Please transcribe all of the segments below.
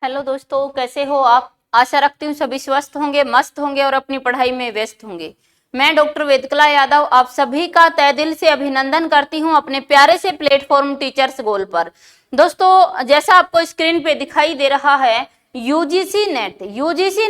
Hello दोस्तों, कैसे हो आप। आशा रखती हूँ सभी स्वस्थ होंगे, मस्त होंगे और अपनी पढ़ाई में व्यस्त होंगे। मैं डॉक्टर वेदकला यादव आप सभी का तहे दिल से अभिनंदन करती हूँ अपने प्यारे से प्लेटफॉर्म टीचर्स गोल पर। दोस्तों, जैसा आपको स्क्रीन पे दिखाई दे रहा है, यूजीसी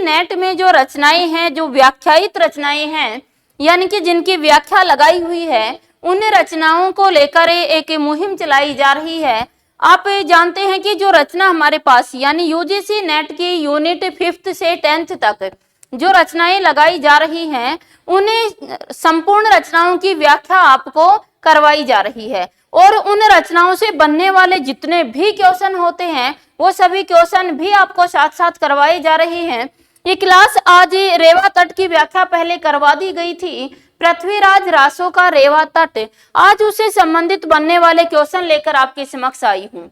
नेट में जो रचनाएं हैं, जो व्याख्यायित रचनाएं हैं, यानी कि जिनकी व्याख्या लगाई हुई है, उन रचनाओं को लेकर एक मुहिम चलाई जा रही है। आप जानते हैं कि जो रचना हमारे पास यानी यूजीसी नेट की यूनिट 5th से 10th तक जो रचनाएं लगाई जा रही हैं, उन्हें संपूर्ण रचनाओं की व्याख्या आपको करवाई जा रही है और उन रचनाओं से बनने वाले जितने भी क्वेश्चन होते हैं, वो सभी क्वेश्चन भी आपको साथ साथ करवाए जा रहे हैं। ये क्लास आज रेवा तट की व्याख्या पहले करवा दी गई थी, पृथ्वीराज रासो का रेवा तट। आज उससे संबंधित बनने वाले क्वेश्चन लेकर आपके समक्ष आई हूं।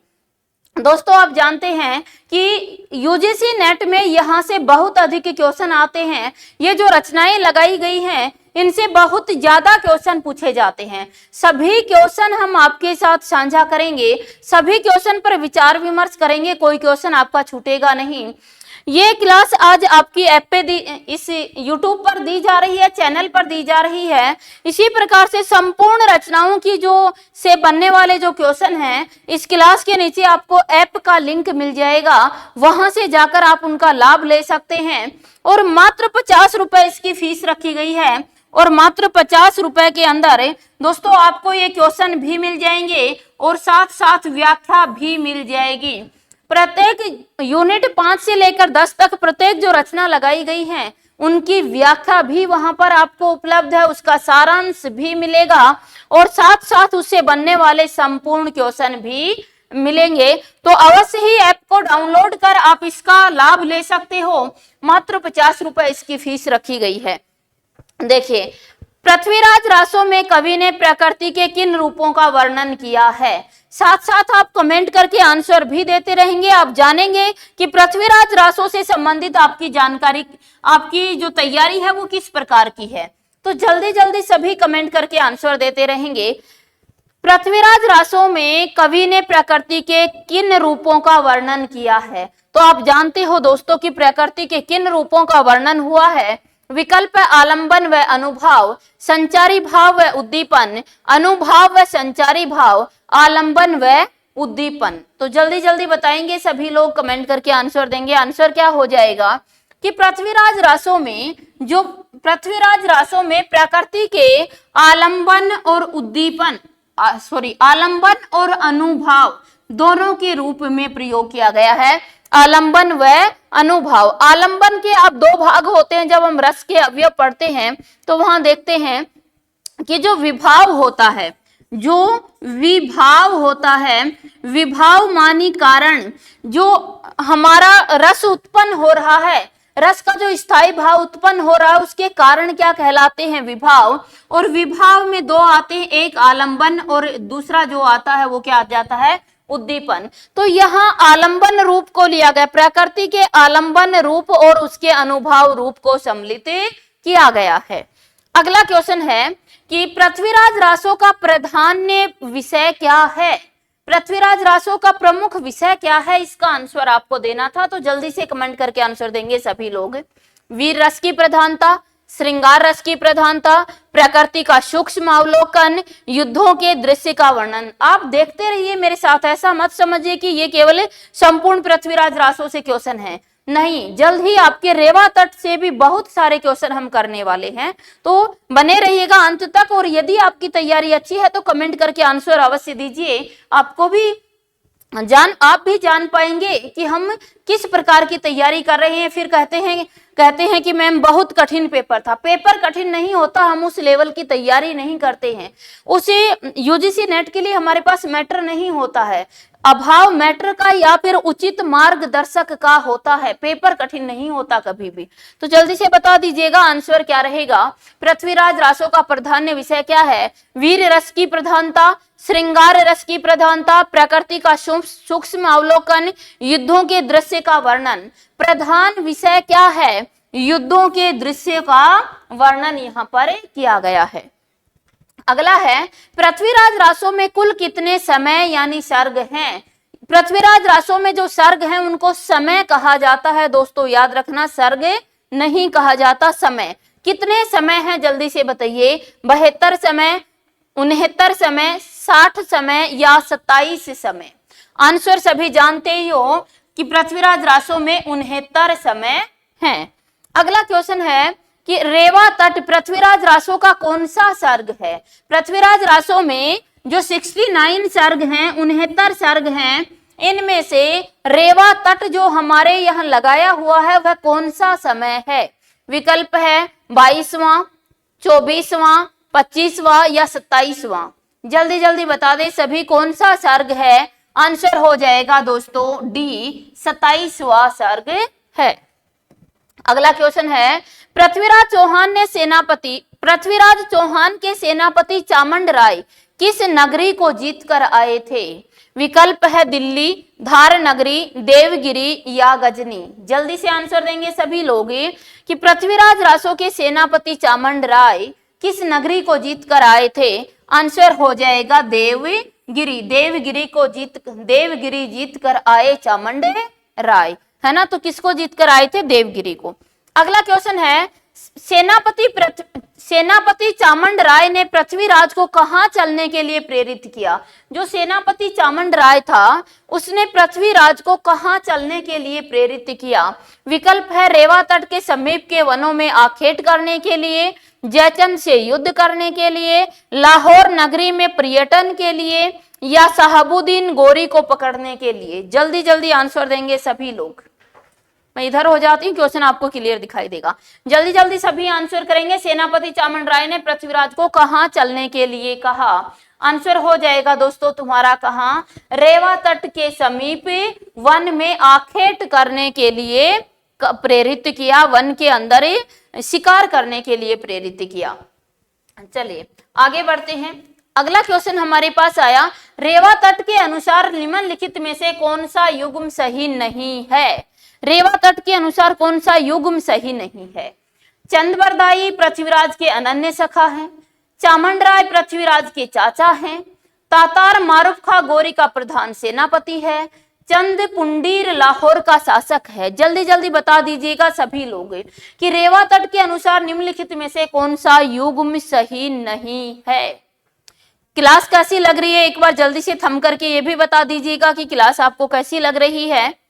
दोस्तों, आप जानते हैं कि यूजीसी नेट में यहां से बहुत अधिक क्वेश्चन आते हैं। ये जो रचनाएं लगाई गई हैं, इनसे बहुत ज्यादा क्वेश्चन पूछे जाते हैं। सभी क्वेश्चन हम आपके साथ साझा करेंगे, सभी क्वेश्चन पर विचार विमर्श करेंगे, कोई क्वेश्चन आपका छूटेगा नहीं। ये क्लास आज आपकी ऐप पे इस YouTube पर दी जा रही है, चैनल पर दी जा रही है। इसी प्रकार से संपूर्ण रचनाओं की जो से बनने वाले जो क्वेश्चन हैं, इस क्लास के नीचे आपको ऐप का लिंक मिल जाएगा, वहां से जाकर आप उनका लाभ ले सकते हैं। और मात्र 50 रुपए इसकी फीस रखी गई है और मात्र 50 रुपए के अंदर दोस्तों आपको ये क्वेश्चन भी मिल जाएंगे और साथ साथ व्याख्या भी मिल जाएगी। प्रत्येक यूनिट 5 से लेकर 10 तक प्रत्येक जो रचना लगाई गई है, उनकी व्याख्या भी वहां पर आपको उपलब्ध है, उसका सारांश भी मिलेगा और साथ साथ उससे बनने वाले संपूर्ण क्वेश्चन भी मिलेंगे। तो अवश्य ही ऐप को डाउनलोड कर आप इसका लाभ ले सकते हो। मात्र 50 रुपए इसकी फीस रखी गई है। देखिए, पृथ्वीराज रासो में कवि ने प्रकृति के किन रूपों का वर्णन किया है। साथ साथ आप कमेंट करके आंसर भी देते रहेंगे। आप जानेंगे कि पृथ्वीराज रासो से संबंधित आपकी जानकारी, आपकी जो तैयारी है वो किस प्रकार की है। तो जल्दी जल्दी सभी कमेंट करके आंसर देते रहेंगे। पृथ्वीराज रासो में कवि ने प्रकृति के किन रूपों का वर्णन किया है। तो आप जानते हो दोस्तों कि प्रकृति के किन रूपों का वर्णन हुआ है। विकल्प आलंबन व अनुभाव, संचारी भाव व उद्दीपन, अनुभाव व संचारी भाव, आलंबन व उद्दीपन। तो जल्दी जल्दी बताएंगे, सभी लोग कमेंट करके आंसर देंगे। आंसर क्या हो जाएगा कि पृथ्वीराज रासो में प्रकृति के आलंबन और उद्दीपन आलंबन और अनुभाव दोनों के रूप में प्रयोग किया गया है। आलंबन व अनुभाव। आलंबन के अब 2 भाग होते हैं। जब हम रस के अवयव पढ़ते हैं तो वहां देखते हैं कि जो विभाव होता है, विभाव मानी कारण, जो हमारा रस उत्पन्न हो रहा है, रस का जो स्थायी भाव उत्पन्न हो रहा है, उसके कारण क्या कहलाते हैं, विभाव। और विभाव में 2 आते हैं, एक आलंबन और दूसरा जो आता है वो क्या आ जाता है, उद्दीपन। तो यहाँ आलंबन रूप को लिया गया, प्रकृति के आलंबन रूप और उसके अनुभाव रूप को सम्मिलित किया गया है। अगला क्वेश्चन है कि पृथ्वीराज रासो का प्राधान्य विषय क्या है। पृथ्वीराज रासो का प्रमुख विषय क्या है, इसका आंसर आपको देना था। तो जल्दी से कमेंट करके आंसर देंगे सभी लोग। वीर रस की प्रधानता, श्रृंगार रस की प्रधानता, प्रकृति का सूक्ष्म अवलोकन, युद्धों के दृश्य का वर्णन। आप देखते रहिए मेरे साथ, ऐसा मत समझिए कि ये केवल संपूर्ण पृथ्वीराज रासो से क्वेश्चन है, नहीं। जल्द ही आपके रेवा तट से भी बहुत सारे क्वेश्चन हम करने वाले हैं, तो बने रहिएगा अंत तक। और यदि आपकी तैयारी अच्छी है तो कमेंट करके आंसर अवश्य दीजिए। आप भी जान पाएंगे कि हम किस प्रकार की तैयारी कर रहे हैं। फिर कहते हैं कि मैम बहुत कठिन पेपर था। पेपर कठिन नहीं होता, हम उस लेवल की तैयारी नहीं करते हैं। उसे यूजीसी नेट के लिए हमारे पास मैटर नहीं होता है, अभाव मैटर का या फिर उचित मार्गदर्शक का होता है। पेपर कठिन नहीं होता कभी भी। तो जल्दी से बता दीजिएगा आंसर क्या रहेगा। पृथ्वीराज रासो का प्राधान्य विषय क्या है, वीर रस की प्रधानता, श्रृंगार रस की प्रधानता, प्रकृति का सूक्ष्म अवलोकन, युद्धों के दृश्य का वर्णन। प्रधान विषय क्या है, युद्धों के दृश्य का वर्णन यहाँ पर किया गया है। अगला है, पृथ्वीराज रासो में कुल कितने समय यानी सर्ग हैं। पृथ्वीराज रासों में जो सर्ग हैं उनको समय कहा जाता है दोस्तों, याद रखना, सर्ग नहीं कहा जाता, समय। कितने समय हैं जल्दी से बताइए, 72 समय, 69 समय, 60 समय या 27 समय? आंसर सभी जानते ही हो कि पृथ्वीराज रासों में 69 समय हैं। अगला क्वेश्चन है कि रेवा तट पृथ्वीराज रासों का कौन सा सर्ग है? पृथ्वीराज रासों में जो 69 सर्ग हैं, 69 सर्ग हैं, इनमें से रेवा तट जो हमारे यहाँ लगाया हुआ है वह कौन सा समय है? विकल्प है 22वां, 24वां, 25वां या 27वां। जल्दी जल्दी बता दे सभी, कौन सा सर्ग है? आंसर हो जाएगा दोस्तों डी, 27वां सर्ग है। अगला क्वेश्चन है, पृथ्वीराज चौहान के सेनापति चामंड राय किस नगरी को जीत कर आए थे? विकल्प है दिल्ली, धार नगरी, देवगिरी या गजनी। जल्दी से आंसर देंगे सभी लोग कि पृथ्वीराज रासों के सेनापति चामंड राय किस नगरी को जीत कर आए थे? आंसर हो जाएगा देवगिरी, देवगिरी जीत कर आए चामंड राय, है ना। तो किसको जीत कर आए थे? देवगिरी को। अगला क्वेश्चन है, सेनापति चामंड राय ने पृथ्वीराज को कहां चलने के लिए प्रेरित किया? जो सेनापति चामंड राय था उसने पृथ्वीराज को कहां चलने के लिए प्रेरित किया? विकल्प है रेवा तट के समीप के वनों में आखेट करने के लिए, जयचंद से युद्ध करने के लिए, लाहौर नगरी में पर्यटन के लिए या शहाबुद्दीन गोरी को पकड़ने के लिए। जल्दी जल्दी आंसर देंगे सभी लोग। मैं इधर हो जाती हूँ, क्वेश्चन आपको क्लियर दिखाई देगा। जल्दी जल्दी सभी आंसर करेंगे। सेनापति चामंड राय ने पृथ्वीराज को कहां चलने के लिए कहा? आंसर हो जाएगा दोस्तों तुम्हारा कहां? रेवा तट के समीप वन में आखेट करने के लिए प्रेरित किया, वन के अंदर शिकार करने के लिए प्रेरित किया। चलिए आगे बढ़ते हैं। अगला क्वेश्चन हमारे पास आया, रेवा तट के अनुसार निम्नलिखित में से कौन सा युग्म सही नहीं है? रेवा तट के अनुसार कौन सा युग्म सही नहीं है? चंदबरदाई पृथ्वीराज के अनन्य सखा हैं, चामंड राय पृथ्वीराज के चाचा हैं, तातार मारूफ खां गोरी का प्रधान सेनापति है, चंद पुंडीर लाहौर का शासक है। जल्दी जल्दी बता दीजिएगा सभी लोग कि रेवा तट के अनुसार निम्नलिखित में से कौन सा युग्म सही नहीं है। क्लास कैसी लग रही है? एक बार जल्दी से थम करके ये भी बता दीजिएगा कि क्लास आपको कैसी लग रही है।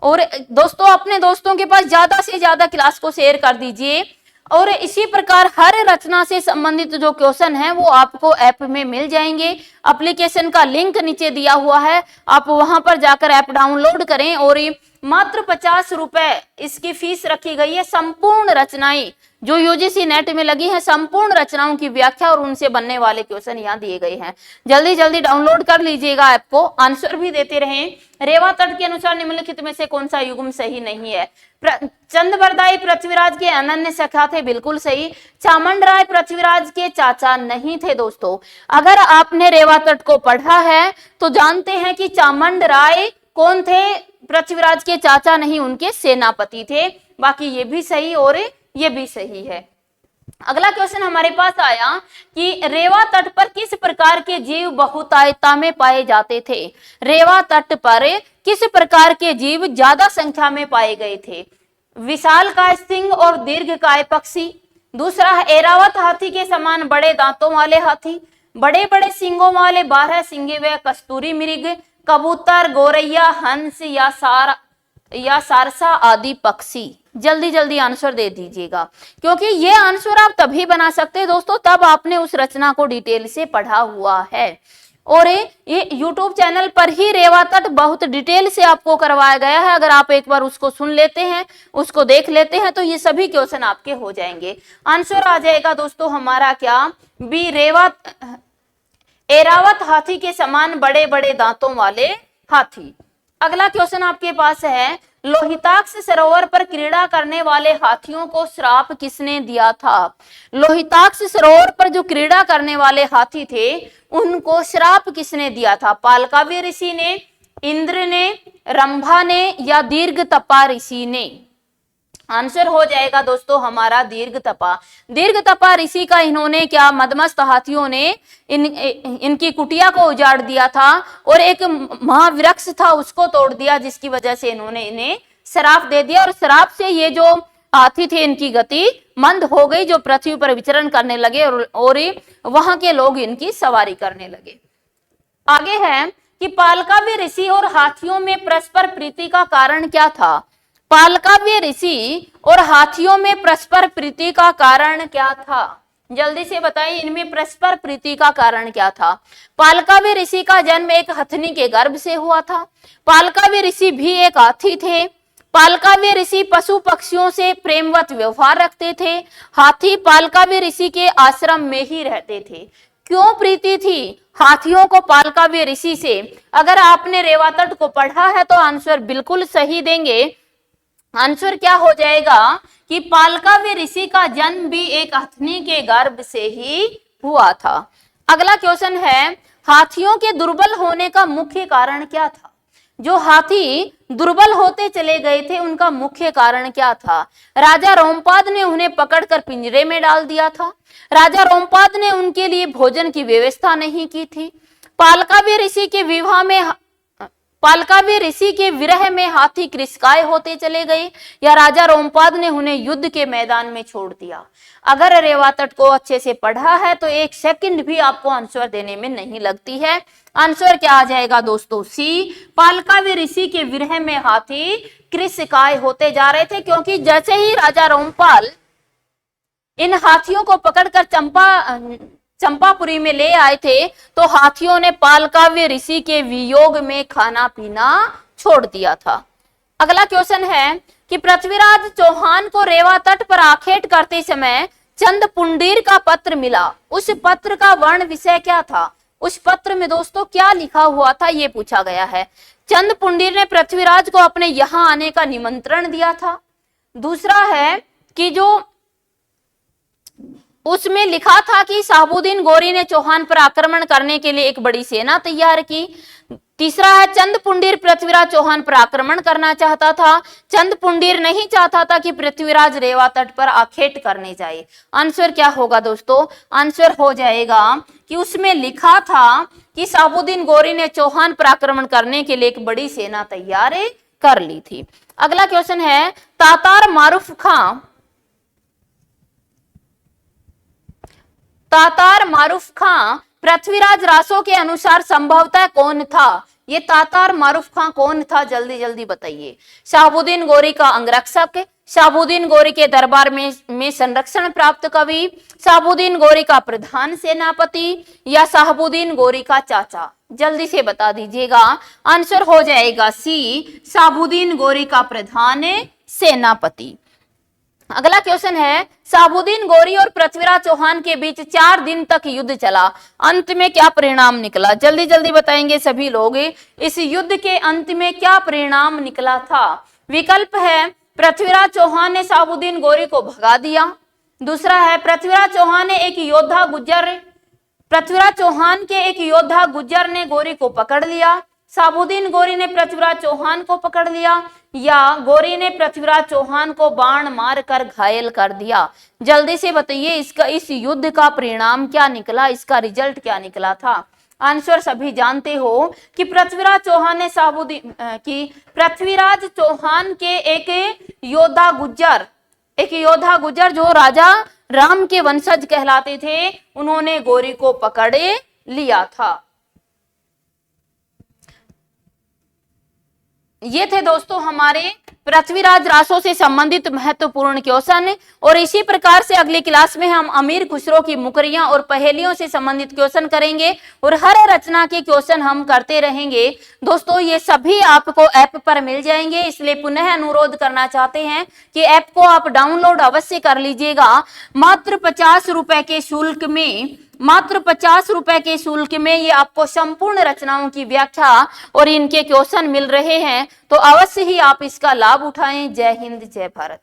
और दोस्तों अपने दोस्तों के पास ज्यादा से ज्यादा क्लास को शेयर कर दीजिए। और इसी प्रकार हर रचना से संबंधित जो क्वेश्चन है वो आपको ऐप में मिल जाएंगे। एप्लीकेशन का लिंक नीचे दिया हुआ है, आप वहां पर जाकर ऐप डाउनलोड करें। और मात्र 50 रुपए इसकी फीस रखी गई है। संपूर्ण रचनाएं जो यूजीसी नेट में लगी है, संपूर्ण रचनाओं की व्याख्या और उनसे बनने वाले क्वेश्चन यहाँ दिए गए हैं। जल्दी जल्दी डाउनलोड कर लीजिएगा ऐप को, आंसर भी देते रहें। रेवा तट के अनुसार निम्नलिखित में से कौन सा युग्म सही नहीं है? चंदबरदाई पृथ्वीराज के अनन्य सखा थे, बिल्कुल सही। चामंड राय पृथ्वीराज के चाचा नहीं थे। दोस्तों अगर आपने रेवा तट को पढ़ा है तो जानते हैं कि चामंड राय कौन थे? पृथ्वीराज के चाचा नहीं, उनके सेनापति थे। बाकी ये भी सही और ये भी सही है। अगला क्वेश्चन हमारे पास आया कि रेवा तट पर किस प्रकार के जीव बहुतायता में पाए जाते थे? रेवा तट पर किस प्रकार के जीव ज्यादा संख्या में पाए गए थे? विशालकाय सिंह और दीर्घकाय पक्षी, दूसरा है एरावत हाथी के समान बड़े दांतों वाले हाथी, बड़े बड़े सींगों वाले 12 सींगे व कस्तूरी मृग, कबूतर, गोरैया, हंस या सारसा आदि पक्षी। जल्दी जल्दी आंसर दे दीजिएगा, क्योंकि ये आंसर आप तभी बना सकते हैं दोस्तों तब आपने उस रचना को डिटेल से पढ़ा हुआ है। और ये YouTube चैनल पर ही रेवा तट बहुत डिटेल से आपको करवाया गया है। अगर आप एक बार उसको सुन लेते हैं, उसको देख लेते हैं तो ये सभी क्वेश्चन आपके हो जाएंगे। आंसर आ जाएगा दोस्तों हमारा क्या? बी, एरावत हाथी के समान बड़े बड़े दांतों वाले हाथी। अगला क्वेश्चन आपके पास है, लोहिताक्ष सरोवर पर क्रीड़ा करने वाले हाथियों को श्राप किसने दिया था? लोहिताक्ष सरोवर पर जो क्रीड़ा करने वाले हाथी थे उनको श्राप किसने दिया था? पालकाव्य ऋषि ने, इंद्र ने, रंभा ने या दीर्घतपा ऋषि ने? आंसर हो जाएगा दोस्तों हमारा दीर्घतपा। दीर्घतपा ऋषि का इन्होंने क्या, मदमस्त हाथियों ने इनकी कुटिया को उजाड़ दिया था और एक महावृक्ष था उसको तोड़ दिया, जिसकी वजह से इन्होंने इन्हें श्राप दे दिया और श्राप से ये जो हाथी थे इनकी गति मंद हो गई, जो पृथ्वी पर विचरण करने लगे और वहां के लोग इनकी सवारी करने लगे। आगे है कि पालकाव्य ऋषि और हाथियों में परस्पर प्रीति का कारण क्या था। पालकाव्य ऋषि और हाथियों में परस्पर प्रीति का कारण क्या था, जल्दी से बताइए, इनमें परस्पर प्रीति का कारण क्या था। पालकाव्य ऋषि का जन्म एक हथनी के गर्भ से हुआ था। पालकाव्य ऋषि भी एक हाथी थे। पालकाव्य ऋषि पशु पक्षियों से प्रेमवत व्यवहार रखते थे। हाथी पालकाव्य ऋषि के आश्रम में ही रहते थे। क्यों प्रीति थी हाथियों को पालकाव्य ऋषि से? अगर आपने रेवातट को पढ़ा है तो आंसर बिल्कुल सही देंगे। आंसर क्या हो जाएगा कि पालकाव्य ऋषि का जन्म भी एक हथनी के गर्भ से ही हुआ था। अगला क्वेश्चन है, हाथियों के दुर्बल होने का मुख्य कारण क्या था। जो हाथी दुर्बल होते चले गए थे उनका मुख्य कारण क्या था। राजा रोमपाद ने उन्हें पकड़कर पिंजरे में डाल दिया था। राजा रोमपाद ने उनके लिए भोजन की व्यवस्था नहीं की थी। पालकाव्य ऋषि के विवाह में पालकाव्य ऋषि के विरह में हाथी कृषकाय होते चले गए, या राजा रोमपाद ने उन्हें युद्ध के मैदान में छोड़ दिया। अगर रेवातट को अच्छे से पढ़ा है तो एक सेकंड भी आपको आंसर देने में नहीं लगती है। आंसर क्या आ जाएगा दोस्तों, सी। पालकाव्य ऋषि के विरह में हाथी कृषकाय होते जा रहे थे, क्योंकि जैसे ही राजा रोमपाल इन हाथियों को पकड़कर चंपापुरी में ले आए थे तो हाथियों ने पालकाव्य ऋषि के वियोग में खाना पीना छोड़ दिया था। अगला क्वेश्चन है कि पृथ्वीराज चौहान को रेवातट पर आखेट करते समय चंद पुंडीर का पत्र मिला। उस पत्र का वर्ण विषय क्या था। उस पत्र में दोस्तों क्या लिखा हुआ था ये पूछा गया है। चंद पुंडीर ने पृथ्वीराज को अपने यहां आने का निमंत्रण दिया था। दूसरा है कि जो उसमें लिखा था कि शहाबुद्दीन गौरी ने चौहान पर आक्रमण करने के लिए एक बड़ी सेना तैयार की। तीसरा है चंद पुंडीर पृथ्वीराज चौहान पर आक्रमण करना चाहता था। चंद पुंडीर नहीं चाहता था कि पृथ्वीराज रेवातट पर आखेट करने जाए। आंसर क्या होगा दोस्तों, आंसर हो जाएगा कि उसमें लिखा था कि शहाबुद्दीन गौरी ने चौहान पर आक्रमण करने के लिए एक बड़ी सेना तैयार कर ली थी। अगला क्वेश्चन है, तातार मारूफ खां पृथ्वीराज रासो के अनुसार संभवतः कौन था। ये तातार मारूफ खां कौन था, जल्दी जल्दी बताइए। शहाबुद्दीन गौरी का अंगरक्षक, शहाबुद्दीन गौरी के दरबार में संरक्षण प्राप्त कवि, शहाबुद्दीन गौरी का प्रधान सेनापति, या शहाबुद्दीन गौरी का चाचा। जल्दी से बता दीजिएगा। आंसर हो जाएगा सी, शहाबुद्दीन गौरी का प्रधान सेनापति। अगला क्वेश्चन है, शहाबुद्दीन गौरी और पृथ्वीराज चौहान के बीच 4 दिन तक युद्ध चला। अंत में क्या परिणाम निकला, जल्दी जल्दी बताएंगे सभी लोग। इस युद्ध के अंत में क्या परिणाम निकला था। विकल्प है, पृथ्वीराज चौहान ने शहाबुद्दीन गौरी को भगा दिया। दूसरा है, पृथ्वीराज चौहान के एक योद्धा गुज्जर ने गौरी को पकड़ लिया। शहाबुद्दीन गौरी ने पृथ्वीराज चौहान को पकड़ लिया, या गौरी ने पृथ्वीराज चौहान को बाण मारकर घायल कर दिया। जल्दी से बताइए इस युद्ध का परिणाम क्या निकला, इसका रिजल्ट क्या निकला था। आंसर सभी जानते हो कि पृथ्वीराज चौहान के एक योद्धा गुज्जर जो राजा राम के वंशज कहलाते थे, उन्होंने गौरी को पकड़ लिया था। ये थे दोस्तों हमारे पृथ्वीराज रासो से संबंधित महत्वपूर्ण क्वेश्चन, और इसी प्रकार से अगली क्लास में हम अमीर खुसरो की मुकरियां और पहेलियों से संबंधित क्वेश्चन करेंगे और हर रचना के क्वेश्चन हम करते रहेंगे। दोस्तों ये सभी आपको ऐप पर मिल जाएंगे, इसलिए पुनः अनुरोध करना चाहते हैं कि ऐप को आप डाउनलोड अवश्य कर लीजिएगा। मात्र 50 रुपए के शुल्क में ये आपको संपूर्ण रचनाओं की व्याख्या और इनके क्वेश्चन मिल रहे हैं, तो अवश्य ही आप इसका लाभ उठाएं। जय हिंद, जय भारत।